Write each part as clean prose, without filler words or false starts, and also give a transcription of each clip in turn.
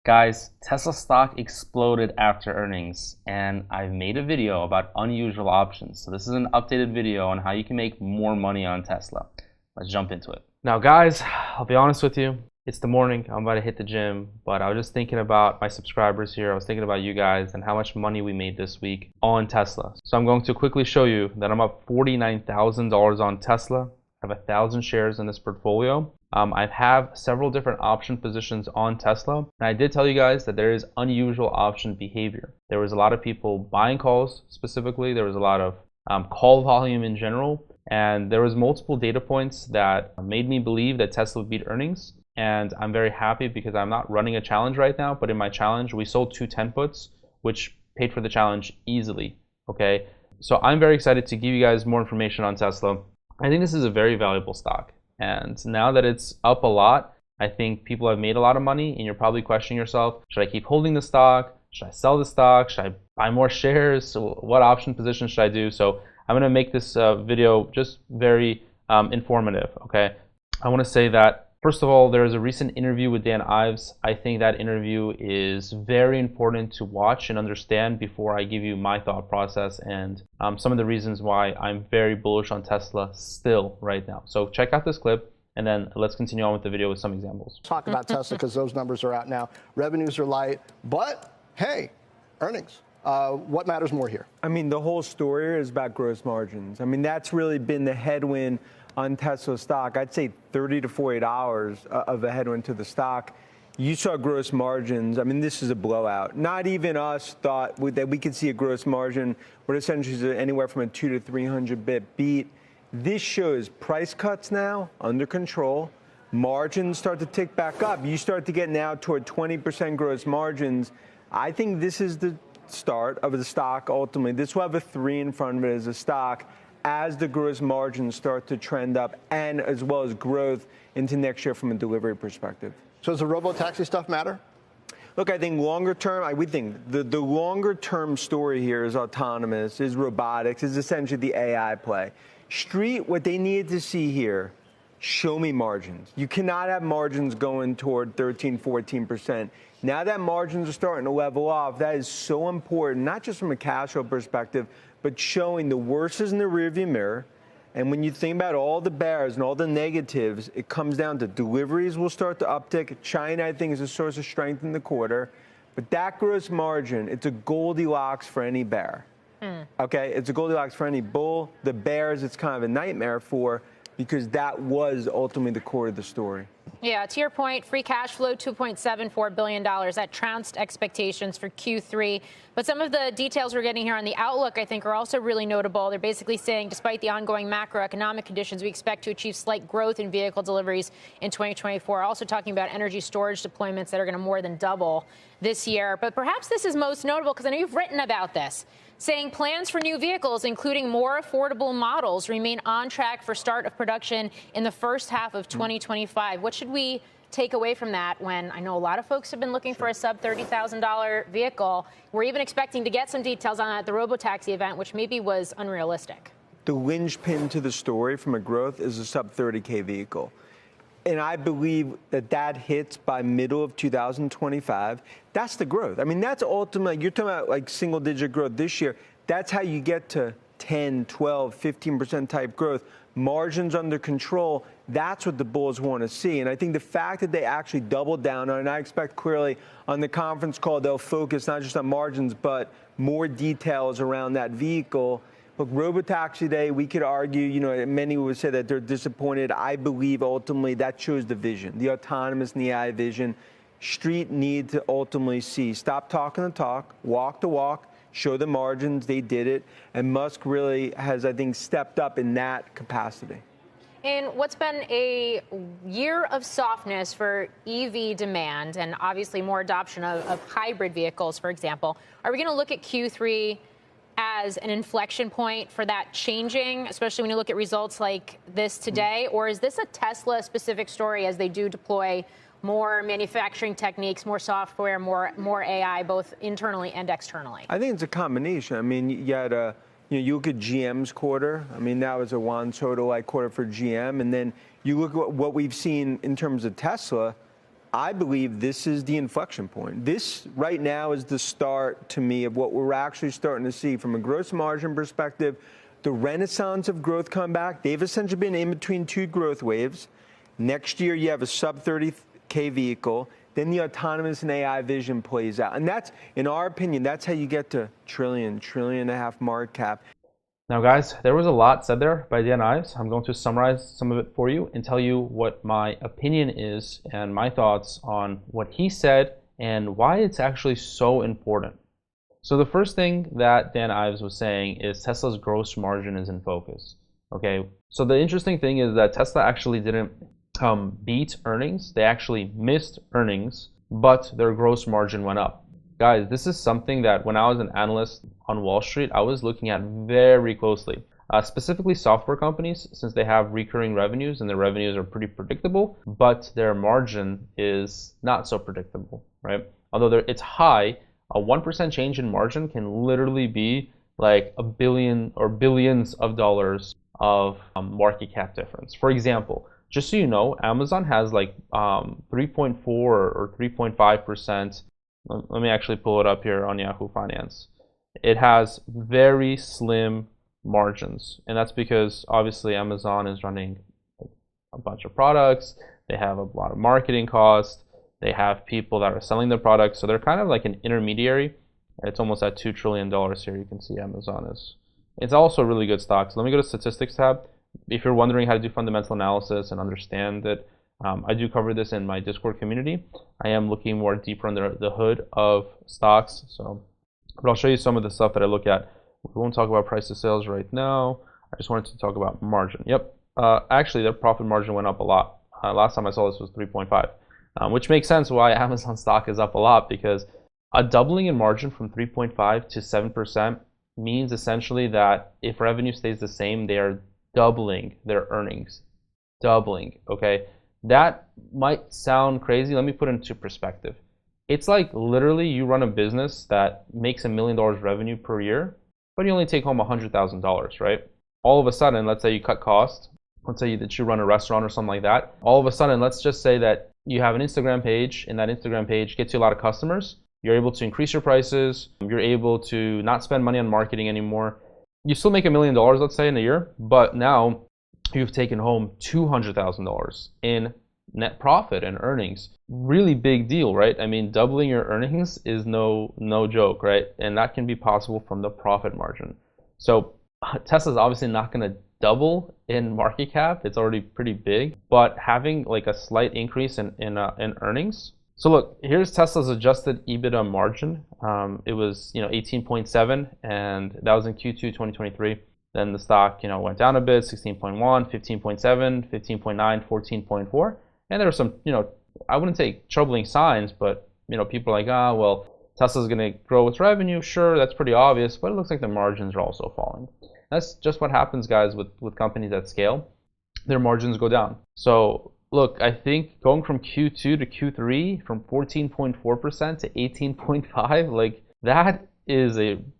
Guys, Tesla stock exploded after earnings, and I've made a video about unusual options. So this is an updated video on how you can make more money on Tesla. Let's jump into it. Now guys, I'll be honest with you. It's the morning, I'm about to hit the gym, but I was just thinking about my subscribers here. I was thinking about you guys and how much money we made this week on Tesla. So I'm going to quickly show you that I'm up $49,000 on Tesla. I have 1,000 shares in this portfolio. I have several different option positions on Tesla. And I did tell you guys that there is unusual option behavior. There was a lot of people buying calls specifically. There was a lot of call volume in general. And there was multiple data points that made me believe that Tesla would beat earnings. And I'm very happy because I'm not running a challenge right now. But in my challenge, we sold 2 10 puts, which paid for the challenge easily. Okay, so I'm very excited to give you guys more information on Tesla. I think this is a very valuable stock. And now that it's up a lot, I think people have made a lot of money, and you're probably questioning yourself, should I keep holding the stock? Should I sell the stock? Should I buy more shares? So what option position should I do? So I'm going to make this video just very informative, okay? I want to say that, first of all, there is a recent interview with Dan Ives. I think that interview is very important to watch and understand before I give you my thought process and some of the reasons why I'm very bullish on Tesla still right now. So check out this clip, and then let's continue on with the video with some examples. Talk about Tesla because those numbers are out now. Revenues are light, but hey, earnings. What matters more here? I mean, the whole story is about gross margins. I mean, that's really been the headwind on Tesla stock. I'd say $30 to $40 of a headwind to the stock. You saw gross margins. I mean, this is a blowout. Not even us thought that we could see a gross margin, what essentially is anywhere from a 200 to 300 bit beat. This shows price cuts now under control. Margins start to tick back up. You start to get now toward 20% gross margins. I think this is the start of the stock ultimately. This will have a 3 in front of it as a stock as the gross margins start to trend up, and as well as growth into next year from a delivery perspective. So does the robo-taxi stuff matter? Look, I think longer term, we think the longer term story here is autonomous, is robotics, is essentially the AI play. Street, what they needed to see here, show me margins. You cannot have margins going toward 13, 14%. Now that margins are starting to level off, that is so important, not just from a cash flow perspective, but showing the worst is in the rearview mirror. And when you think about all the bears and all the negatives, it comes down to deliveries will start to uptick. China, I think, is a source of strength in the quarter. But that gross margin, it's a Goldilocks for any bear. Okay, it's a Goldilocks for any bull. The bears, it's kind of a nightmare for, because that was ultimately the core of the story. Yeah, to your point, free cash flow, $2.74 billion. That trounced expectations for Q3. But some of the details we're getting here on the outlook, I think, are also really notable. They're basically saying, despite the ongoing macroeconomic conditions, we expect to achieve slight growth in vehicle deliveries in 2024. Also talking about energy storage deployments that are going to more than double this year. But perhaps this is most notable because I know you've written about this, saying plans for new vehicles, including more affordable models, remain on track for start of production in the first half of 2025. What should we take away from that when I know a lot of folks have been looking for a sub $30,000 vehicle? We're even expecting to get some details on that at the robotaxi event, which maybe was unrealistic. The linchpin to the story from a growth is a sub 30K vehicle. And I believe that that hits by middle of 2025. That's the growth. I mean, that's ultimately, you're talking about like single digit growth this year. That's how you get to 10, 12, 15% type growth. Margins under control. That's what the bulls want to see. And I think the fact that they actually doubled down on it, and I expect clearly on the conference call, they'll focus not just on margins, but more details around that vehicle. Look, Robotaxi Day, we could argue, many would say that they're disappointed. I believe ultimately that shows the vision, the autonomous and the AI vision. Street need to ultimately see, stop talking the talk, walk the walk, show the margins, they did it. And Musk really has, I think, stepped up in that capacity. In what's been a year of softness for EV demand and obviously more adoption of hybrid vehicles, for example, are we going to look at Q3 as an inflection point for that changing, especially when you look at results like this today? Or is this a Tesla-specific story as they do deploy more manufacturing techniques, more software, more AI, both internally and externally? I think it's a combination. I mean, you had you look at GM's quarter. I mean, that was a Juan Soto-like quarter for GM. And then you look at what we've seen in terms of Tesla. I believe this is the inflection point. This right now is the start to me of what we're actually starting to see from a gross margin perspective. The renaissance of growth come back. They've essentially been in between two growth waves. Next year, you have a sub 30K vehicle. Then the autonomous and AI vision plays out. And that's, in our opinion, that's how you get to trillion and a half market cap. Now guys, there was a lot said there by Dan Ives. I'm going to summarize some of it for you and tell you what my opinion is and my thoughts on what he said and why it's actually so important. So the first thing that Dan Ives was saying is Tesla's gross margin is in focus. Okay, so the interesting thing is that Tesla actually didn't beat earnings. They actually missed earnings, but their gross margin went up. Guys, this is something that when I was an analyst on Wall Street, I was looking at very closely. Specifically software companies, since they have recurring revenues and their revenues are pretty predictable, but their margin is not so predictable, right? Although it's high, a 1% change in margin can literally be like a billion or billions of dollars of market cap difference. For example, just so you know, Amazon has like 3.4 or 3.5%. Let me actually pull it up here on Yahoo Finance. It has very slim margins, and that's because obviously Amazon is running a bunch of products. They have a lot of marketing costs. They have people that are selling their products, so they're kind of like an intermediary. It's almost at $2 trillion here. You can see Amazon is. It's also a really good stock. So let me go to Statistics tab. If you're wondering how to do fundamental analysis and understand it, I do cover this in my Discord community. I am looking more deeper under the hood of stocks. But I'll show you some of the stuff that I look at. We won't talk about price to sales right now. I just wanted to talk about margin. Yep. Actually, their profit margin went up a lot. Last time I saw this was 3.5, which makes sense why Amazon stock is up a lot, because a doubling in margin from 3.5 to 7% means essentially that if revenue stays the same, they are doubling their earnings. Doubling, okay? That might sound crazy. Let me put it into perspective. It's like literally you run a business that makes $1 million revenue per year, but you only take home $100,000, right? All of a sudden, let's say you cut costs. Let's say that you run a restaurant or something like that. All of a sudden, let's just say that you have an Instagram page, and that Instagram page gets you a lot of customers. You're able to increase your prices. You're able to not spend money on marketing anymore. You still make $1 million, let's say, in a year, but now you've taken home $200,000 in net profit and earnings. Really big deal, right? I mean, doubling your earnings is no joke, right? And that can be possible from the profit margin. So Tesla's obviously not going to double in market cap. It's already pretty big, but having like a slight increase in earnings. So look, here's Tesla's adjusted EBITDA margin. It was 18.7, and that was in Q2 2023. Then the stock went down a bit, 16.1, 15.7, 15.9, 14.4, and there were some I wouldn't say troubling signs, but people are like, well, Tesla's going to grow its revenue. Sure, that's pretty obvious, but it looks like the margins are also falling. That's just what happens, guys, with companies at scale. Their margins go down. So look, I think going from Q2 to Q3 from 14.4% to 18.5, like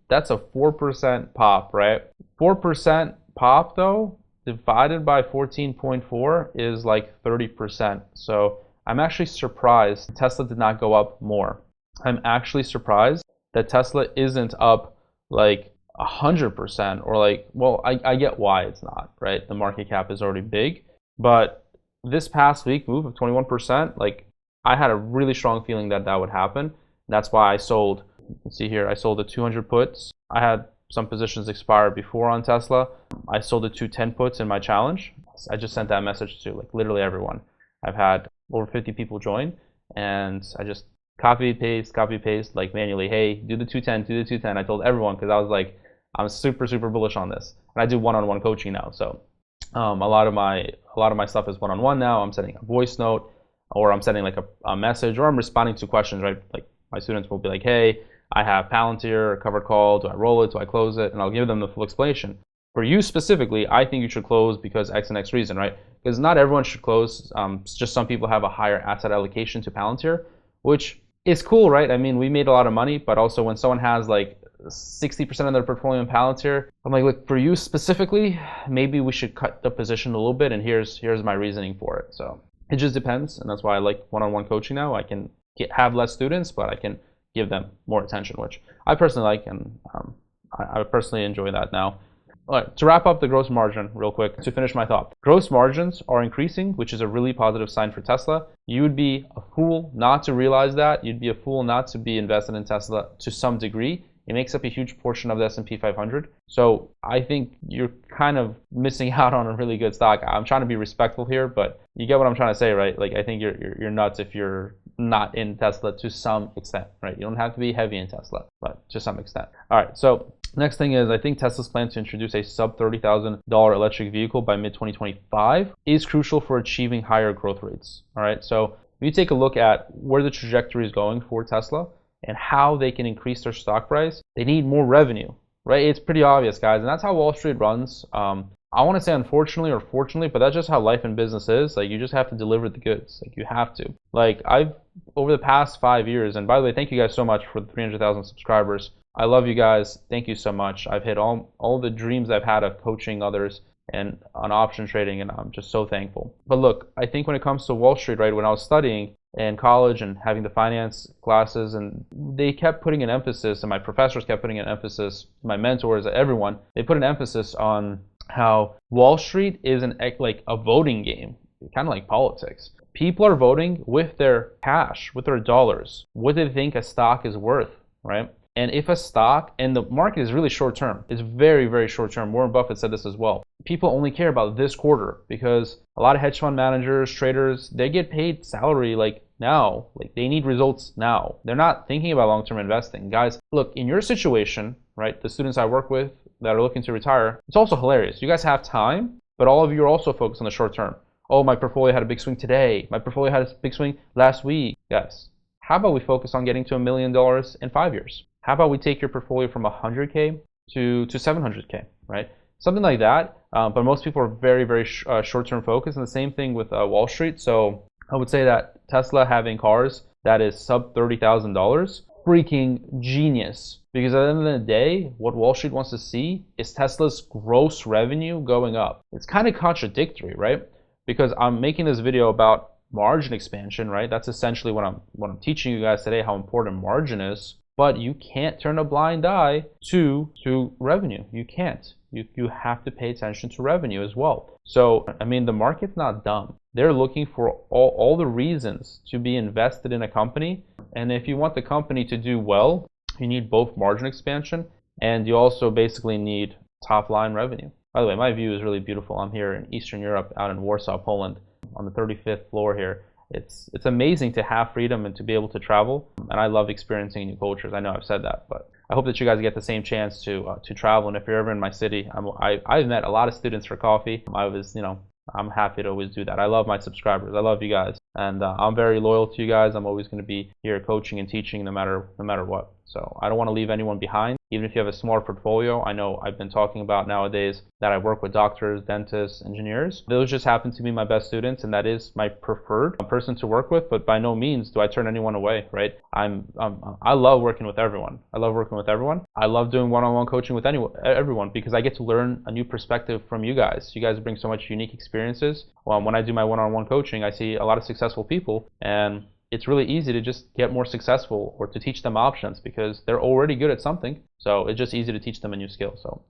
that's a 4% pop, right? 4% pop though, divided by 14.4 is like 30%. So I'm actually surprised Tesla did not go up more. I'm actually surprised that Tesla isn't up like 100%, or like, well, I get why it's not, right? The market cap is already big, but this past week move of 21%, like I had a really strong feeling that would happen. That's why I sold. You can see here, I sold the 200 puts. I had some positions expire before on Tesla. I sold the 210 puts in my challenge. I just sent that message to like literally everyone. I've had over 50 people join, and I just copy paste like manually. Hey, do the 210. I told everyone, because I was like, I'm super bullish on this, and I do one-on-one coaching now. So a lot of my stuff is one-on-one now. I'm sending a voice note, or I'm sending like a message, or I'm responding to questions, right? Like my students will be like, hey, I have Palantir, a covered call. Do I roll it? Do I close it? And I'll give them the full explanation. For you specifically, I think you should close because X and X reason, right? Because not everyone should close. Just some people have a higher asset allocation to Palantir, which is cool, right? I mean, we made a lot of money, but also when someone has like 60% of their portfolio in Palantir, I'm like, look, for you specifically, maybe we should cut the position a little bit, and here's my reasoning for it. So It just depends, and that's why I like one-on-one coaching now. I can have less students, but I can give them more attention, which I personally like, and I personally enjoy that now. All right, to wrap up the gross margin real quick, to finish my thought. Gross margins are increasing, which is a really positive sign for Tesla. You would be a fool not to realize that. You'd be a fool not to be invested in Tesla to some degree. It makes up a huge portion of the S&P 500. So I think you're kind of missing out on a really good stock. I'm trying to be respectful here, but you get what I'm trying to say, right? Like, I think you're nuts if you're not in Tesla to some extent, right? You don't have to be heavy in Tesla, but to some extent. All right, so next thing is, I think Tesla's plan to introduce a sub $30,000 electric vehicle by mid-2025 is crucial for achieving higher growth rates. All right, so if you take a look at where the trajectory is going for Tesla and how they can increase their stock price, they need more revenue, right? It's pretty obvious, guys, and that's how Wall Street runs. I want to say unfortunately or fortunately, but that's just how life and business is. Like, you just have to deliver the goods. Like, you have to. Like, I've, over the past 5 years, and by the way, thank you guys so much for the 300,000 subscribers. I love you guys. Thank you so much. I've hit all the dreams I've had of coaching others and on option trading, and I'm just so thankful. But look, I think when it comes to Wall Street, right, when I was studying in college and having the finance classes, and they kept putting an emphasis, and my professors kept putting an emphasis, my mentors, everyone, they put an emphasis on how Wall Street is like a voting game, kind of like politics. People are voting with their cash, with their dollars, what they think a stock is worth, right? And if a stock, and the market is really short term, it's very, very short term. Warren Buffett said this as well. People only care about this quarter because a lot of hedge fund managers, traders, they get paid salary like now. Like, they need results now. They're not thinking about long-term investing. Guys, look, in your situation, right, the students I work with that are looking to retire, it's also hilarious. You guys have time, but all of you are also focused on the short term. Oh, my portfolio had a big swing today. My portfolio had a big swing last week. Guys, how about we focus on getting to $1 million in 5 years? How about we take your portfolio from 100K to 700K, right? Something like that. But most people are very, very short-term focused, and the same thing with Wall Street. So I would say that Tesla having cars that is sub $30,000, freaking genius. Because at the end of the day, what Wall Street wants to see is Tesla's gross revenue going up. It's kind of contradictory, right? Because I'm making this video about margin expansion, right? That's essentially what I'm teaching you guys today, how important margin is. But you can't turn a blind eye to revenue. You can't. You have to pay attention to revenue as well. So, I mean, the market's not dumb. They're looking for all the reasons to be invested in a company. And if you want the company to do well, you need both margin expansion and you also basically need top line revenue. By the way, my view is really beautiful. I'm here in Eastern Europe, out in Warsaw, Poland, on the 35th floor here. It's amazing to have freedom and to be able to travel, and I love experiencing new cultures. I know I've said that, but I hope that you guys get the same chance to travel. And if you're ever in my city, I've met a lot of students for coffee. I'm happy to always do that. I love my subscribers. I love you guys, and I'm very loyal to you guys. I'm always going to be here coaching and teaching no matter what. So I don't want to leave anyone behind. Even if you have a small portfolio, I know I've been talking about nowadays that I work with doctors, dentists, engineers. Those just happen to be my best students, and that is my preferred person to work with, but by no means do I turn anyone away, right? I love working with everyone. I love working with everyone. I love doing one-on-one coaching with everyone because I get to learn a new perspective from you guys. You guys bring so much unique experiences. When I do my one-on-one coaching, I see a lot of successful people, and it's really easy to just get more successful or to teach them options because they're already good at something. So it's just easy to teach them a new skill. So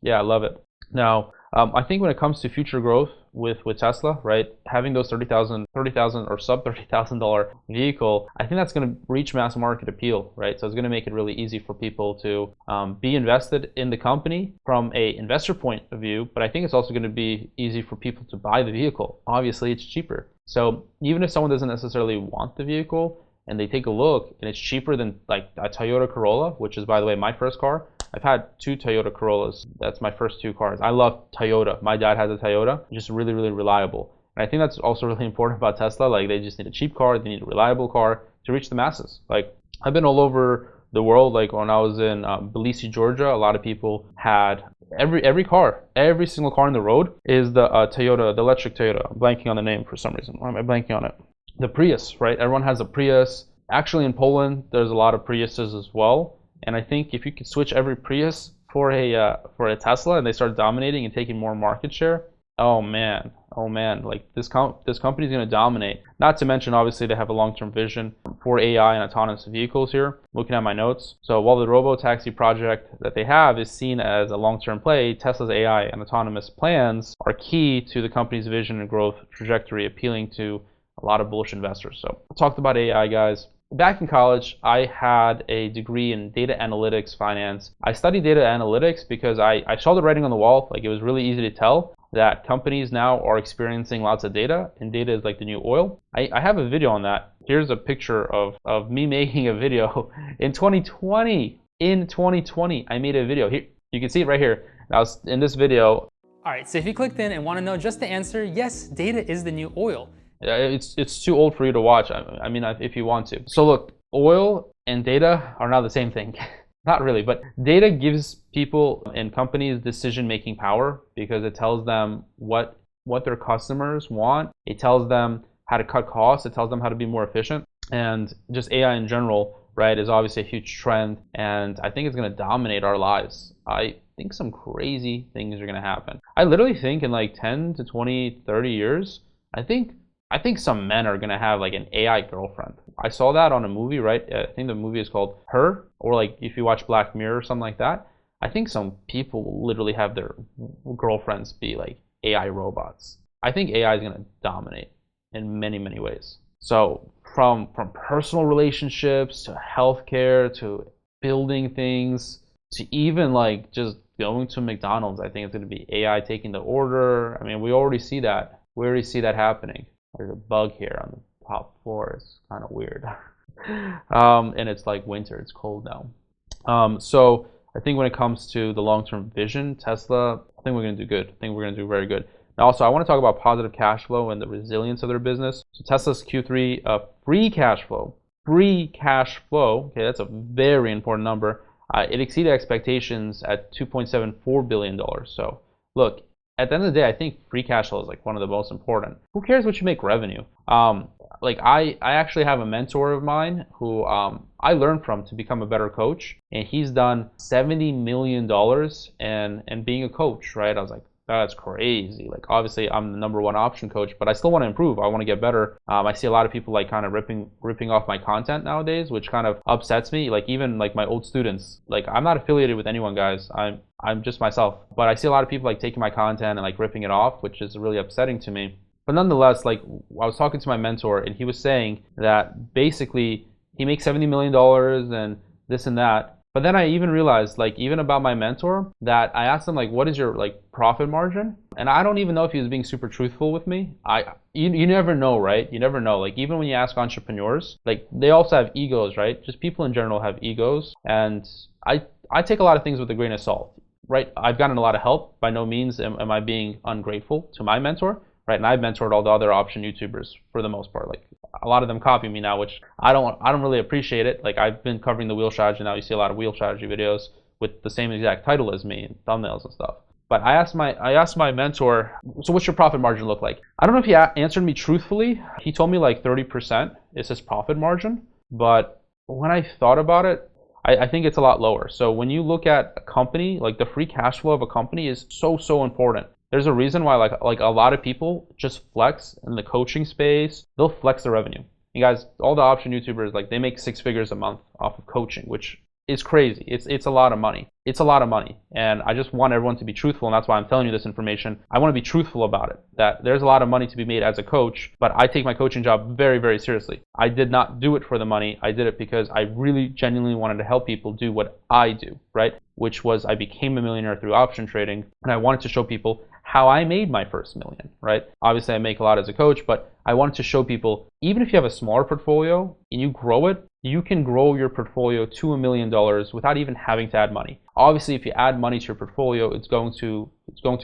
I love it. Now, I think when it comes to future growth with Tesla, right, having those $30,000 or sub $30,000 vehicle, I think that's going to reach mass market appeal, right? So it's going to make it really easy for people to be invested in the company from a investor point of view, but I think it's also going to be easy for people to buy the vehicle. Obviously, it's cheaper. So even if someone doesn't necessarily want the vehicle and they take a look and it's cheaper than like a Toyota Corolla, which is, by the way, my first car. I've had 2 Toyota Corollas. That's my first 2 cars. I love Toyota. My dad has a Toyota. Just really, really reliable. And I think that's also really important about Tesla. Like, they just need a cheap car. They need a reliable car to reach the masses. Like, I've been all over the world. Like, when I was in Tbilisi, Georgia, a lot of people had every car, every single car on the road is the Toyota, the electric Toyota. I'm blanking on the name for some reason. Why am I blanking on it? The Prius, right? Everyone has a Prius. Actually, in Poland, there's a lot of Priuses as well. And I think if you could switch every Prius for a Tesla and they start dominating and taking more market share, oh man, oh man, like this company is going to dominate. Not to mention, obviously, they have a long-term vision for AI and autonomous vehicles here. Looking at my notes. So while the robo-taxi project that they have is seen as a long-term play, Tesla's AI and autonomous plans are key to the company's vision and growth trajectory, appealing to a lot of bullish investors. So I talked about AI, guys. Back in college, I had a degree in data analytics finance. I studied data analytics because I saw the writing on the wall. Like, it was really easy to tell that companies now are experiencing lots of data, and data is like the new oil. I have a video on that. Here's a picture of me making a video in 2020. In 2020, I made a video. Here, you can see it right here. I was in this video. All right, so if you clicked in and want to know just the answer, yes, data is the new oil. It's too old for you to watch. I mean, if you want to. So look, oil and data are not the same thing. Not really, but data gives people and companies decision-making power because it tells them what their customers want. It tells them how to cut costs. It tells them how to be more efficient. And just AI in general, right, is obviously a huge trend. And I think it's going to dominate our lives. I think some crazy things are going to happen. I literally think in like 10 to 20, 30 years, I think some men are gonna have like an AI girlfriend. I saw that on a movie, right? I think the movie is called Her, or like if you watch Black Mirror or something like that. I think some people will literally have their girlfriends be like AI robots. I think AI is gonna dominate in many, many ways. So from personal relationships to healthcare to building things to even like just going to McDonald's, I think it's gonna be AI taking the order. I mean, we already see that. We already see that happening. There's a bug here on the top floor. It's kind of weird. And it's like winter. It's cold now. So I think when it comes to the long-term vision, Tesla, I think we're going to do good. I think we're going to do very good. Now, also, I want to talk about positive cash flow and the resilience of their business. So Tesla's Q3 free cash flow. Free cash flow. Okay, that's a very important number. It exceeded expectations at $2.74 billion. So look, at the end of the day, I think free cash flow is like one of the most important. Who cares what you make revenue? Like I actually have a mentor of mine who I learned from to become a better coach, and he's done $70 million and being a coach, right? I was like, that's crazy. Like, obviously I'm the #1 option coach, but I still want to improve. I want to get better. I see a lot of people like kind of ripping off my content nowadays, which kind of upsets me. Like, even like my old students, like I'm not affiliated with anyone, guys. I'm just myself. But I see a lot of people like taking my content and like ripping it off, which is really upsetting to me. But nonetheless, like I was talking to my mentor, and he was saying that basically he makes $70 million and this and that. But then I even realized, like, even about my mentor, that I asked him, like, what is your like profit margin? And I don't even know if he was being super truthful with me. You never know, right? You never know. Like, even when you ask entrepreneurs, like, they also have egos, right? Just people in general have egos. And I take a lot of things with a grain of salt, right? I've gotten a lot of help. By no means am I being ungrateful to my mentor, right? And I've mentored all the other option YouTubers for the most part. Like, a lot of them copy me now, which I don't really appreciate it. Like, I've been covering the wheel strategy now. You see a lot of wheel strategy videos with the same exact title as me and thumbnails and stuff. But I asked my mentor, so what's your profit margin look like? I don't know if he answered me truthfully. He told me like 30% is his profit margin. But when I thought about it, I think it's a lot lower. So when you look at a company, like the free cash flow of a company is so important. There's a reason why like a lot of people just flex in the coaching space. They'll flex their revenue. You guys, all the option YouTubers, like they make 6 figures a month off of coaching, which is crazy. It's a lot of money. It's a lot of money. And I just want everyone to be truthful, and that's why I'm telling you this information. I want to be truthful about it, that there's a lot of money to be made as a coach, but I take my coaching job very, very seriously. I did not do it for the money. I did it because I really genuinely wanted to help people do what I do, right? Which was I became a millionaire through option trading, and I wanted to show people how I made my first million, right? Obviously I make a lot as a coach, but I wanted to show people, even if you have a smaller portfolio and you grow it, you can grow your portfolio to $1 million without even having to add money. Obviously, if you add money to your portfolio, it's going to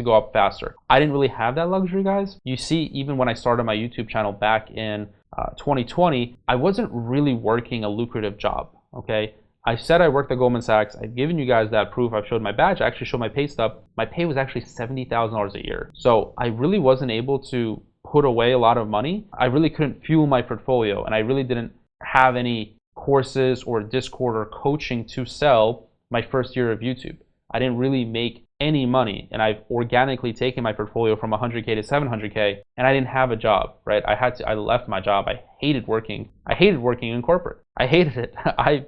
go up faster. I didn't really have that luxury, guys. You see, even when I started my YouTube channel back in 2020, I wasn't really working a lucrative job, okay? I said I worked at Goldman Sachs. I've given you guys that proof. I've showed my badge. I actually showed my pay stub. My pay was actually $70,000 a year. So I really wasn't able to put away a lot of money. I really couldn't fuel my portfolio, and I really didn't have any courses or Discord or coaching to sell my first year of YouTube. I didn't really make any money, and I've organically taken my portfolio from 100K to 700K, and I didn't have a job, right? I left my job. I hated working in corporate. I hated it.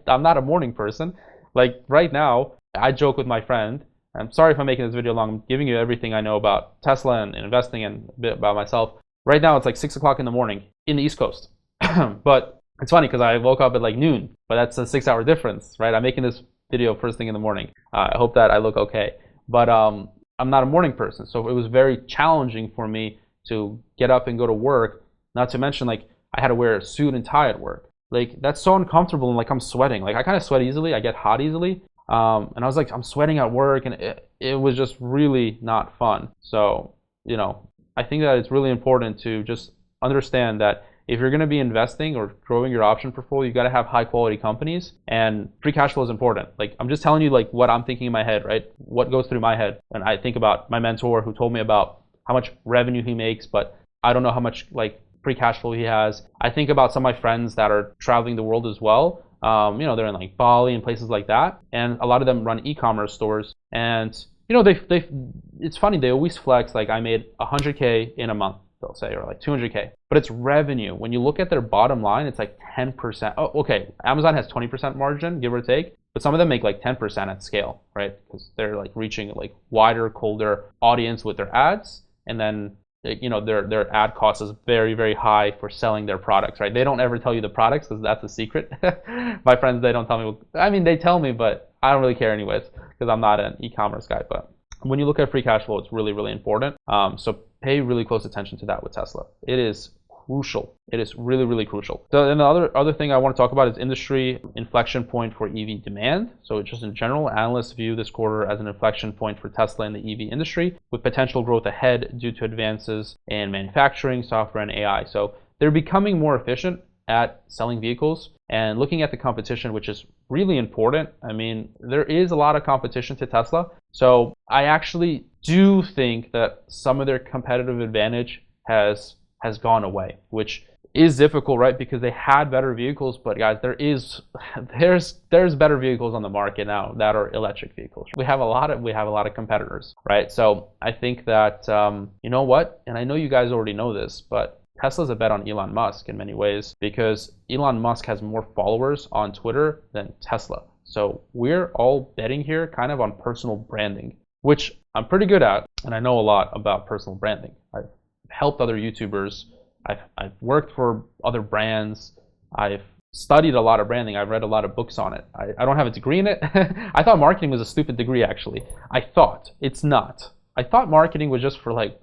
I'm not a morning person. Like right now, I joke with my friend. I'm sorry if I'm making this video long. I'm giving you everything I know about Tesla and investing and a bit about myself. Right now, it's like 6 o'clock in the morning in the East Coast. But it's funny because I woke up at like noon, but that's a 6-hour difference, right? I'm making this video first thing in the morning. I hope that I look okay. But I'm not a morning person, so it was very challenging for me to get up and go to work. Not to mention, like, I had to wear a suit and tie at work. Like, that's so uncomfortable, and like I'm sweating. Like, I kind of sweat easily. I get hot easily. And I was like, I'm sweating at work, and it was just really not fun. So, you know, I think that it's really important to just understand that if you're going to be investing or growing your option portfolio, you got to have high quality companies, and free cash flow is important. Like, I'm just telling you like what I'm thinking in my head, right? What goes through my head. And I think about my mentor who told me about how much revenue he makes, but I don't know how much like free cash flow he has. I think about some of my friends that are traveling the world as well. You know, they're in like Bali and places like that, and a lot of them run e-commerce stores. And you know, it's funny, they always flex like I made 100K in a month, they'll say, or like 200K, but it's revenue. When you look at their bottom line, it's like 10%. Oh, okay, Amazon has 20% margin, give or take, but some of them make like 10% at scale, right? Because they're like reaching a like wider, colder audience with their ads, and then you know, their ad cost is very, very high for selling their products, right? They don't ever tell you the products because that's a secret. My friends, they don't tell me. I mean, they tell me, but I don't really care anyways because I'm not an e-commerce guy. But when you look at free cash flow, it's really, really important. So pay really close attention to that with Tesla. It is crucial. It is really, really crucial. So then the other thing I want to talk about is industry inflection point for EV demand. So just in general, analysts view this quarter as an inflection point for Tesla in the EV industry, with potential growth ahead due to advances in manufacturing, software, and AI. So they're becoming more efficient at selling vehicles and looking at the competition, which is really important. I mean, there is a lot of competition to Tesla. So I actually do think that some of their competitive advantage has gone away, which is difficult, right? Because they had better vehicles, but guys, there's better vehicles on the market now that are electric vehicles. We have a lot of competitors, right? So I think that you know what, and I know you guys already know this, but Tesla's a bet on Elon Musk in many ways, because Elon Musk has more followers on Twitter than Tesla. So we're all betting here kind of on personal branding, which I'm pretty good at, and I know a lot about personal branding. I've helped other YouTubers. I've worked for other brands. I've studied a lot of branding. I've read a lot of books on it. I don't have a degree in it. I thought marketing was a stupid degree, actually. I thought. It's not. I thought marketing was just for like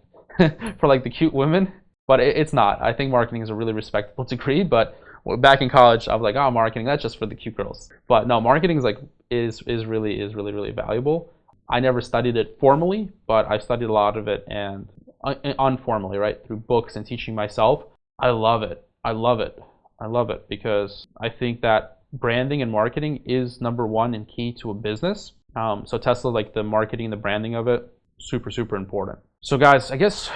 for like the cute women, but it's not. I think marketing is a really respectable degree, but back in college, I was like, oh, marketing, that's just for the cute girls. But no, marketing is really valuable. I never studied it formally, but I studied a lot of it and informally, right, through books and teaching myself. I love it. I love it because I think that branding and marketing is number one and key to a business. So Tesla, like the marketing, the branding of it, super important. So guys, I guess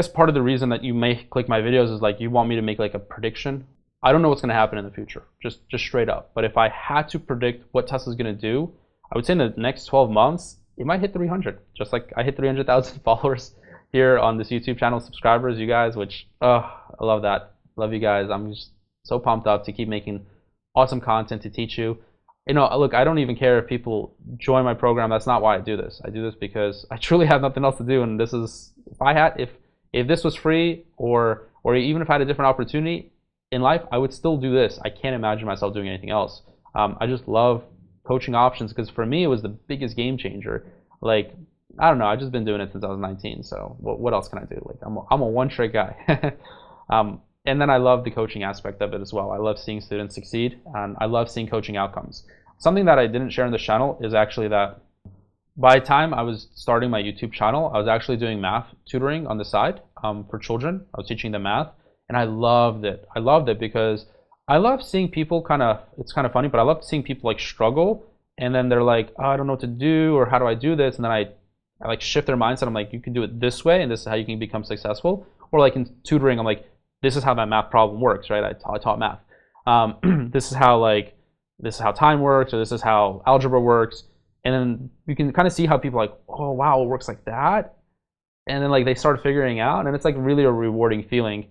part of the reason that you may click my videos is like you want me to make like a prediction. I don't know what's going to happen in the future, just straight up. But if I had to predict what Tesla's going to do, I would say in the next 12 months, it might hit 300, just like I hit 300,000 followers here on this YouTube channel, subscribers, you guys, which, I love that. Love you guys. I'm just so pumped up to keep making awesome content to teach you. You know, look, I don't even care if people join my program. That's not why I do this. I do this because I truly have nothing else to do. And this is, if this was free or even if I had a different opportunity in life, I would still do this. I can't imagine myself doing anything else. I just love coaching options because for me, it was the biggest game changer. Like, I don't know, I've just been doing it since I was 19, so what else can I do? Like, I'm a one-trick guy. And then I love the coaching aspect of it as well. I love seeing students succeed, and I love seeing coaching outcomes. Something that I didn't share in the channel is actually that by the time I was starting my YouTube channel, I was actually doing math tutoring on the side for children. I was teaching them math, and I loved it. I loved it because I love seeing people it's kind of funny, but I love seeing people like struggle, and then they're like, oh, I don't know what to do, or how do I do this? And then I like shift their mindset. I'm like, you can do it this way, and this is how you can become successful. Or like in tutoring, I'm like, this is how that math problem works, right? I taught math. This is how time works, or this is how algebra works. And then you can kind of see how people are like, oh wow, it works like that. And then like they start figuring out, and it's like really a rewarding feeling.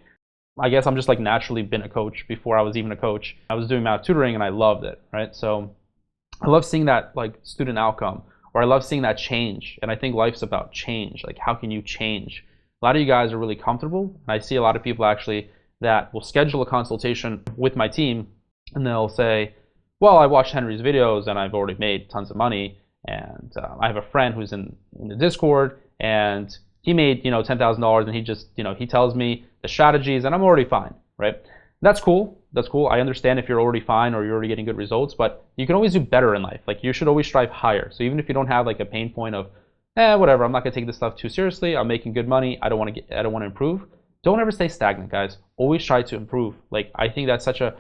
I guess I'm just like naturally been a coach before I was even a coach. I was doing math tutoring and I loved it, right? So I love seeing that like student outcome, or I love seeing that change. And I think life's about change. Like how can you change? A lot of you guys are really comfortable. And I see a lot of people actually that will schedule a consultation with my team and they'll say, well, I watched Henry's videos and I've already made tons of money. And I have a friend who's in the Discord and he made, $10,000 and he just, he tells me the strategies and I'm already fine, right? That's cool. That's cool. I understand if you're already fine or you're already getting good results, but you can always do better in life. Like you should always strive higher. So even if you don't have like a pain point of, whatever, I'm not gonna take this stuff too seriously. I'm making good money. I don't want to improve. Don't ever stay stagnant, guys. Always try to improve. Like I think that's such a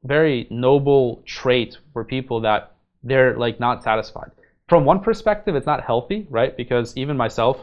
very noble trait for people that they're like not satisfied. From one perspective, it's not healthy, right? Because even myself,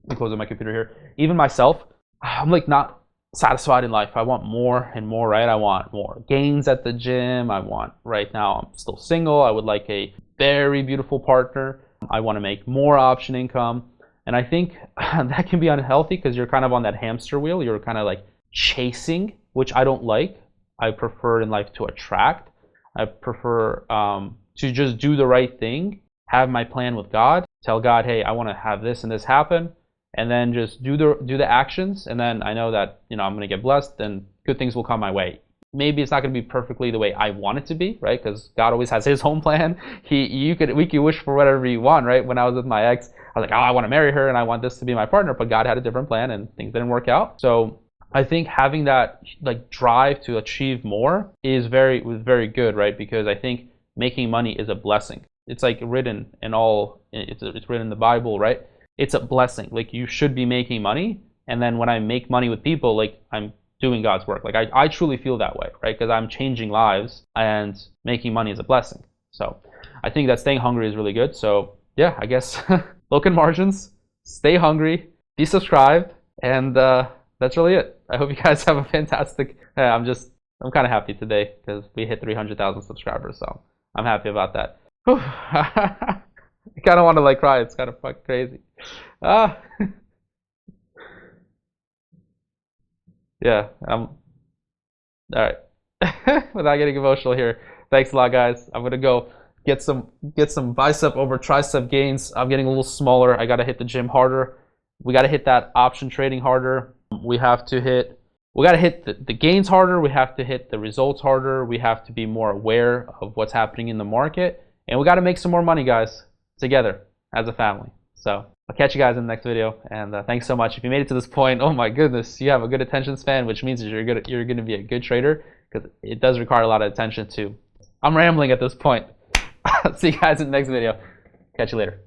let me close my computer here. Even myself, I'm like not satisfied in life. I want more and more, right? I want more gains at the gym. I want, right now I'm still single. I would like a very beautiful partner. I want to make more option income. And I think that can be unhealthy because you're kind of on that hamster wheel. You're kind of like chasing, which I don't like. I prefer in life to attract. I prefer to just do the right thing, have my plan with God, tell God, hey, I want to have this and this happen. And then just do the actions, and then I know that I'm going to get blessed, and good things will come my way. Maybe it's not going to be perfectly the way I want it to be, right? Because God always has His own plan. We could wish for whatever you want, right? When I was with my ex, I was like, oh, I want to marry her, and I want this to be my partner, but God had a different plan, and things didn't work out. So I think having that like drive to achieve more was very good, right? Because I think making money is a blessing. It's like written in it's written in the Bible, right? It's a blessing. Like you should be making money, and then when I make money with people, like I'm doing God's work. Like I truly feel that way, right? Because I'm changing lives, and making money is a blessing. So I think that staying hungry is really good. So yeah, I guess look at margins, stay hungry, be subscribed, and that's really it. I hope you guys have a fantastic. I'm kind of happy today because we hit 300,000 subscribers, so I'm happy about that. I kind of want to like cry. It's kind of fucking crazy. Yeah. All right. Without getting emotional here, thanks a lot, guys. I'm gonna go get some bicep over tricep gains. I'm getting a little smaller. I gotta hit the gym harder. We gotta hit that option trading harder. We gotta hit the gains harder. We have to hit the results harder. We have to be more aware of what's happening in the market, and we gotta make some more money, guys, together as a family. So I'll catch you guys in the next video, and thanks so much. If you made it to this point, oh my goodness, you have a good attention span, which means you're going to be a good trader, because it does require a lot of attention too. I'm rambling at this point. See you guys in the next video. Catch you later.